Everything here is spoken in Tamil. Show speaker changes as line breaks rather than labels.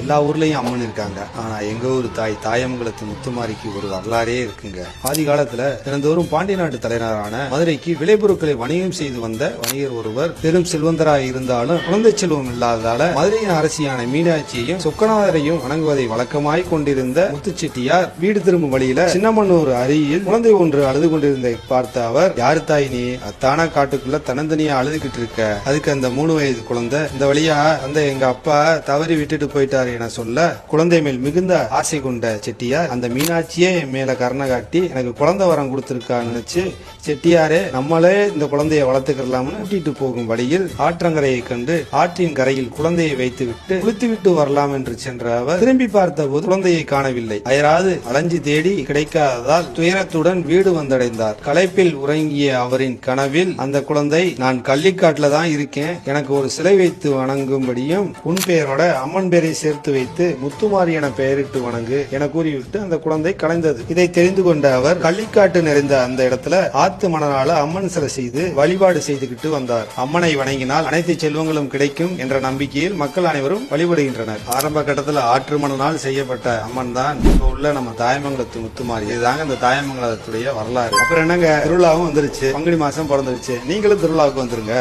எல்லா ஊர்லயும் அம்மன் இருக்காங்க. ஆனா எங்க ஊர் தாயமங்கலத்து முத்துமாரிக்கு ஒரு வரலாறே இருக்குங்க. ஆதி காலத்துல தினந்தோறும் பாண்டிய நாட்டு தலைநகரான மதுரைக்கு விளைபொருட்களை வணிகம் செய்து வந்த வணிகர் ஒருவர் பெரும் செல்வந்தராய் இருந்தாலும் குழந்தை செல்வம் இல்லாததால மதுரையின் அரசியான மீனாட்சியையும் சொக்கநாதரையும் வணங்குவதை வழக்கமாய் கொண்டிருந்த முத்துச்செட்டியார் வீடு திரும்பும் வழியில சின்னமன்னூர் அருகில் குழந்தை ஒன்று அழுது கொண்டிருந்த பார்த்த அவர், யாரு தாய் நீ? அத்தானா காட்டுக்குள்ள தனந்தனியா அழுதுகிட்டு இருக்க. அதுக்கு அந்த 3 வயது குழந்தை, இந்த வழியா அந்த எங்க அப்பா தவறி விட்டுட்டு போயிட்டாரு என சொல்ல, குழந்தை மேல் மிகுந்த ஆசை கொண்ட செட்டியார் அந்த மீனாட்சியே மேல கருணை காட்டி எனக்கு குழந்தை வரம் கொடுத்திருக்கான்னு நினைச்சு, செட்டியாரே நம்மளே இந்த குழந்தைய வளர்த்துக்கலாம்னு கூட்டிட்டு போகும் வழியில் ஆற்றங்கரையை கண்டு ஆற்றின் கரையில் குழந்தையை வைத்து விட்டு குளித்துவிட்டு வரலாம் என்று சென்ற அவர் திரும்பி பார்த்த போது குழந்தையை காணவில்லை. அயராது அலைஞ்சு தேடி கிடைக்காததால் துயரத்துடன் வீடு வந்தடைந்தார். களைப்பில் உறங்கிய அவரின் கனவில் அந்த குழந்தை, நான் கள்ளிக்காட்டுல தான் இருக்கேன், எனக்கு ஒரு சிலை வைத்து வணங்கும்படியும் உன் பெயரோட அம்மன் பேரை சேர்த்து வைத்து முத்துமாரி என பெயரிட்டு வணங்கு என கூறிவிட்டு அந்த குழந்தை கலைந்தது. இதை தெரிந்து கொண்ட அவர் கள்ளிக்காட்டு நிறைந்த அந்த இடத்துல ஆத்து மணலால அம்மன் சிலை செய்து வழிபாடு செய்துகிட்டு வந்தார். அம்மனை வணங்கினால் அனைத்து செல்வங்களும் கிடைக்கும் என்ற நம்பிக்கையில் மக்கள் அனைவரும் வழிபடுகின்றனர். ஆரம்ப கட்டத்தில் ஆற்று மணலால் செய்யப்பட்ட அம்மன் தான் இப்ப உள்ள நம்ம தாயமங்கலத்து முத்துமாரி. இதுதாங்க இந்த தாயமங்கலத்துடைய வரலாறு. அப்புறம் என்னங்க, திருவிழாவும் வந்துருச்சு, பங்குனி மாசம் பிறந்துருச்சு. நீங்களும் திருவிழாவுக்கு வந்துருங்க.